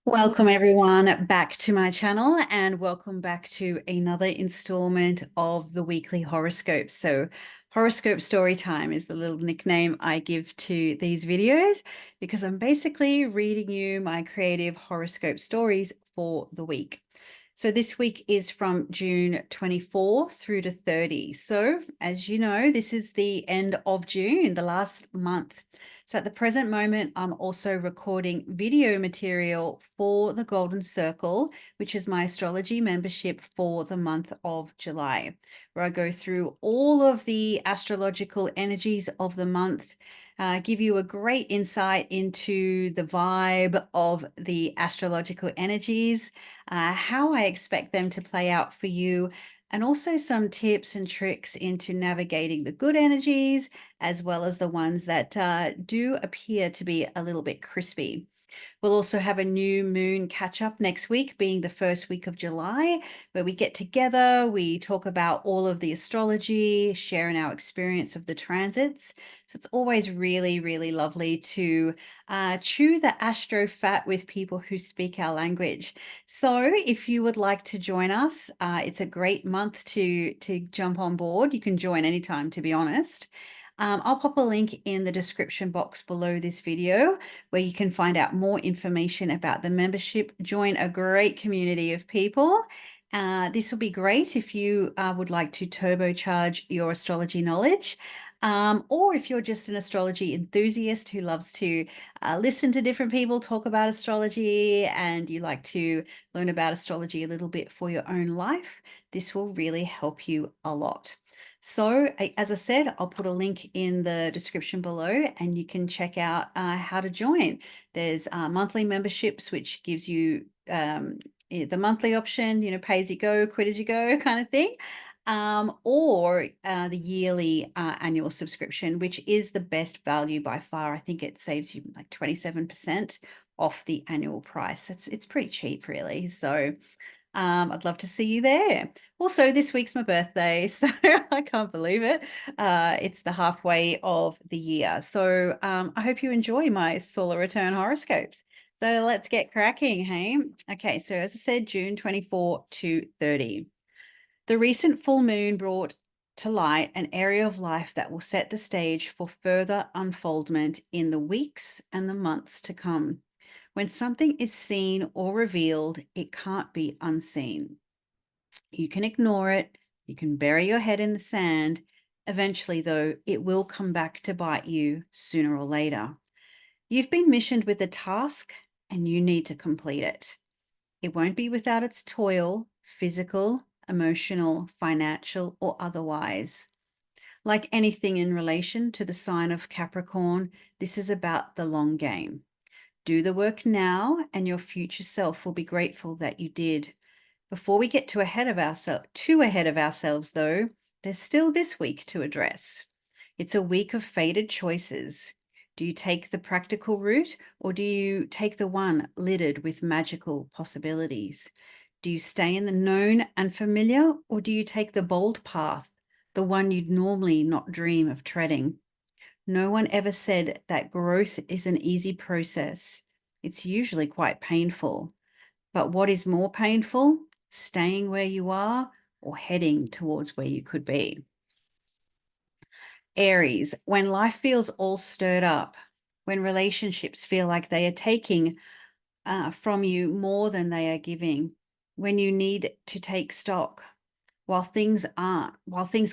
Welcome everyone back to my channel and welcome back to another installment of the weekly horoscopes. So horoscope story time is the little nickname I give to these videos because I'm basically reading you my creative horoscope stories for the week. So this week is from June 24 through to 30. So as you know, this is the end of June, the last month. So at the present moment, I'm also recording video material for the Golden Circle, which is my astrology membership for the month of July, where I go through all of the astrological energies of the month, give you a great insight into the vibe of the astrological energies, how I expect them to play out for you, and also some tips and tricks into navigating the good energies as well as the ones that do appear to be a little bit crispy. We'll also have a new moon catch up next week, being the first week of July, where we get together, we talk about all of the astrology, sharing our experience of the transits. So it's always really, really lovely to chew the astro fat with people who speak our language. So if you would like to join us, it's a great month to jump on board. You can join anytime, to be honest. I'll pop a link in the description box below this video where you can find out more information about the membership, join a great community of people. This will be great if you would like to turbocharge your astrology knowledge. Or if you're just an astrology enthusiast who loves to listen to different people talk about astrology and you like to learn about astrology a little bit for your own life, this will really help you a lot. So as I said, I'll put a link in the description below and you can check out how to join. There's monthly memberships, which gives you the monthly option, pay as you go, quit as you go kind of thing. Or the yearly annual subscription, which is the best value by far. I think it saves you like 27% off the annual price. It's pretty cheap, really. So I'd love to see you there. Also, this week's my birthday, so I can't believe it. It's the halfway of the year. So I hope you enjoy my solar return horoscopes. So let's get cracking, hey? Okay, so as I said, June 24 to 30. The recent full moon brought to light an area of life that will set the stage for further unfoldment in the weeks and the months to come. When something is seen or revealed, it can't be unseen. You can ignore it, you can bury your head in the sand. Eventually, though, it will come back to bite you sooner or later. You've been missioned with a task and you need to complete it. It won't be without its toil, physical, emotional, financial, or otherwise. Like anything in relation to the sign of Capricorn, this is about the long game. Do the work now, and your future self will be grateful that you did. Before we get too ahead of ourselves, though, there's still this week to address. It's a week of fated choices. Do you take the practical route, or do you take the one littered with magical possibilities? Do you stay in the known and familiar, or do you take the bold path, the one you'd normally not dream of treading? No one ever said that growth is an easy process. It's usually quite painful. But what is more painful? Staying where you are or heading towards where you could be. Aries, when life feels all stirred up, when relationships feel like they are taking from you more than they are giving, when you need to take stock, while things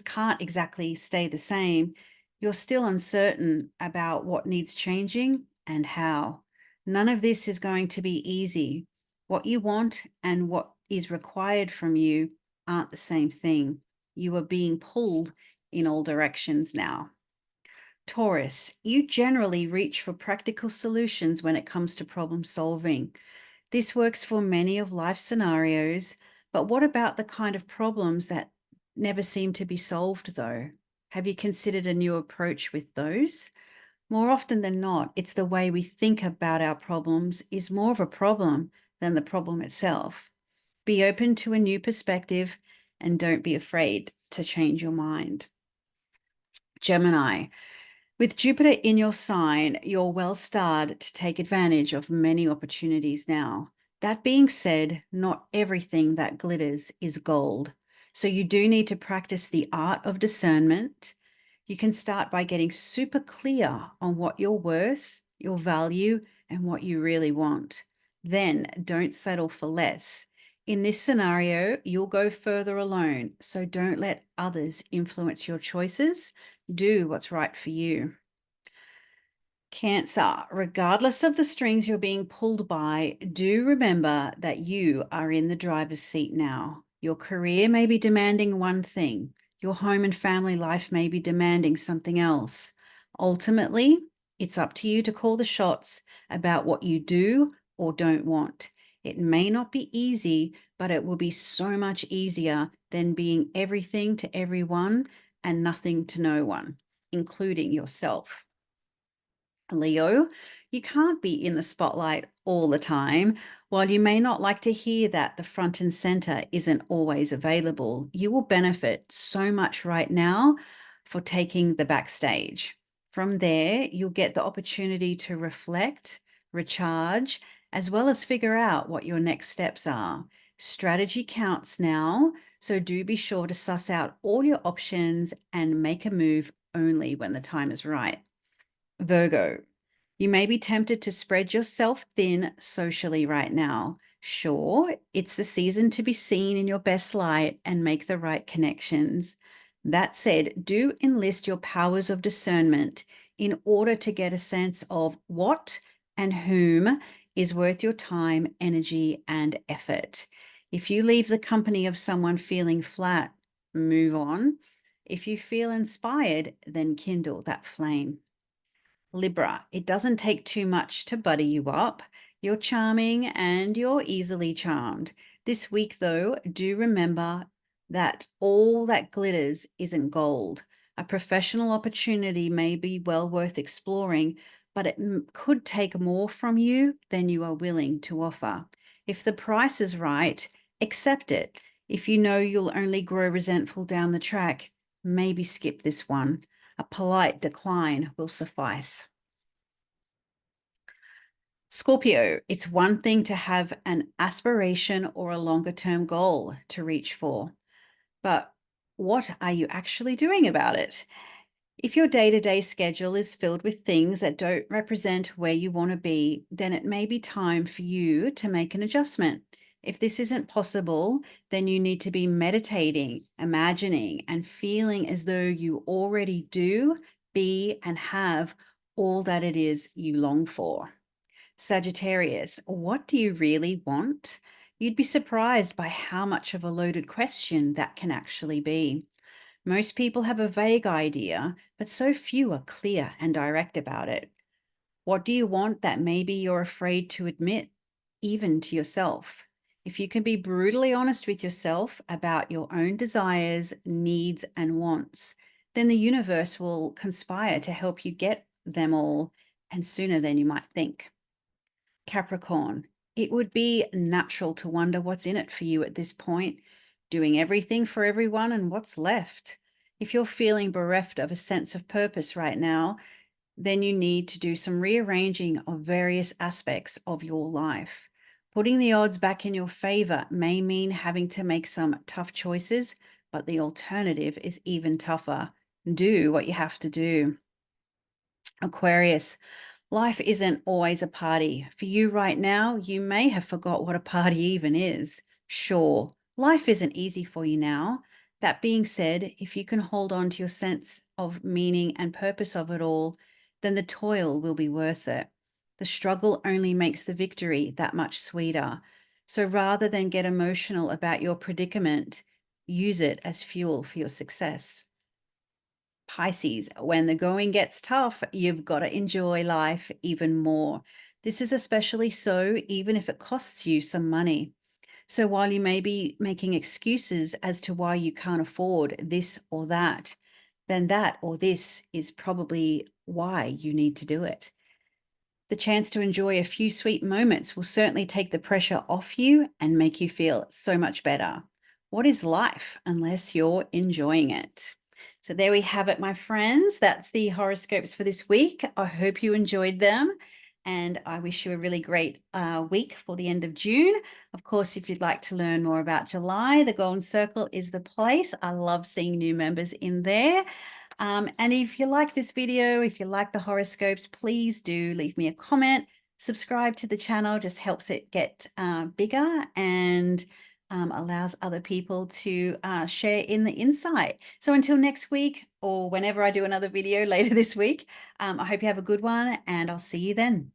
can't exactly stay the same, you're still uncertain about what needs changing and how. None of this is going to be easy. What you want and what is required from you aren't the same thing. You are being pulled in all directions now. Taurus, you generally reach for practical solutions when it comes to problem solving. This works for many of life's scenarios, but what about the kind of problems that never seem to be solved, though? Have you considered a new approach with those? More often than not, it's the way we think about our problems is more of a problem than the problem itself. Be open to a new perspective and don't be afraid to change your mind. Gemini, with Jupiter in your sign, you're well starred to take advantage of many opportunities now. That being said, not everything that glitters is gold. So you do need to practice the art of discernment. You can start by getting super clear on what you're worth, your value, and what you really want. Then don't settle for less. In this scenario, you'll go further alone, so don't let others influence your choices. Do what's right for you. Cancer, regardless of the strings you're being pulled by, do remember that you are in the driver's seat now. Your career may be demanding one thing, your home and family life may be demanding something else. Ultimately, it's up to you to call the shots about what you do or don't want. It may not be easy, but it will be so much easier than being everything to everyone and nothing to no one, including yourself. Leo, you can't be in the spotlight all the time. While you may not like to hear that the front and center isn't always available, you will benefit so much right now for taking the backstage. From there, you'll get the opportunity to reflect, recharge, as well as figure out what your next steps are. Strategy counts now, so do be sure to suss out all your options and make a move only when the time is right. Virgo, you may be tempted to spread yourself thin socially right now. Sure, it's the season to be seen in your best light and make the right connections. That said, do enlist your powers of discernment in order to get a sense of what and whom is worth your time, energy, and effort. If you leave the company of someone feeling flat, move on. If you feel inspired, then kindle that flame. Libra, it doesn't take too much to butter you up. You're charming and you're easily charmed. This week, though, do remember that all that glitters isn't gold. A professional opportunity may be well worth exploring, but it could take more from you than you are willing to offer. If the price is right, accept it. If you know you'll only grow resentful down the track, maybe skip this one. A polite decline will suffice. Scorpio, it's one thing to have an aspiration or a longer term goal to reach for, but what are you actually doing about it? If your day to day schedule is filled with things that don't represent where you want to be, then it may be time for you to make an adjustment. If this isn't possible, then you need to be meditating, imagining, and feeling as though you already do, be, and have all that it is you long for. Sagittarius, what do you really want? You'd be surprised by how much of a loaded question that can actually be. Most people have a vague idea, but so few are clear and direct about it. What do you want that maybe you're afraid to admit, even to yourself? If you can be brutally honest with yourself about your own desires, needs, and wants, then the universe will conspire to help you get them all, and sooner than you might think. Capricorn, it would be natural to wonder what's in it for you at this point, doing everything for everyone and what's left. If you're feeling bereft of a sense of purpose right now, then you need to do some rearranging of various aspects of your life. Putting the odds back in your favor may mean having to make some tough choices, but the alternative is even tougher. Do what you have to do. Aquarius, life isn't always a party. For you right now, you may have forgot what a party even is. Sure, life isn't easy for you now. That being said, if you can hold on to your sense of meaning and purpose of it all, then the toil will be worth it. The struggle only makes the victory that much sweeter. So rather than get emotional about your predicament, use it as fuel for your success. Pisces, when the going gets tough, you've got to enjoy life even more. This is especially so even if it costs you some money. So while you may be making excuses as to why you can't afford this or that, then that or this is probably why you need to do it. The chance to enjoy a few sweet moments will certainly take the pressure off you and make you feel so much better. What is life unless you're enjoying it? So there we have it, my friends. That's the horoscopes for this week. I hope you enjoyed them. and I wish you a really great week for the end of June. Of course, if you'd like to learn more about July, the Golden Circle is the place. I love seeing new members in there. And if you like this video, if you like the horoscopes, please do leave me a comment. Subscribe to the channel, just helps it get bigger and allows other people to share in the insight. So until next week, or whenever I do another video later this week, I hope you have a good one, and I'll see you then.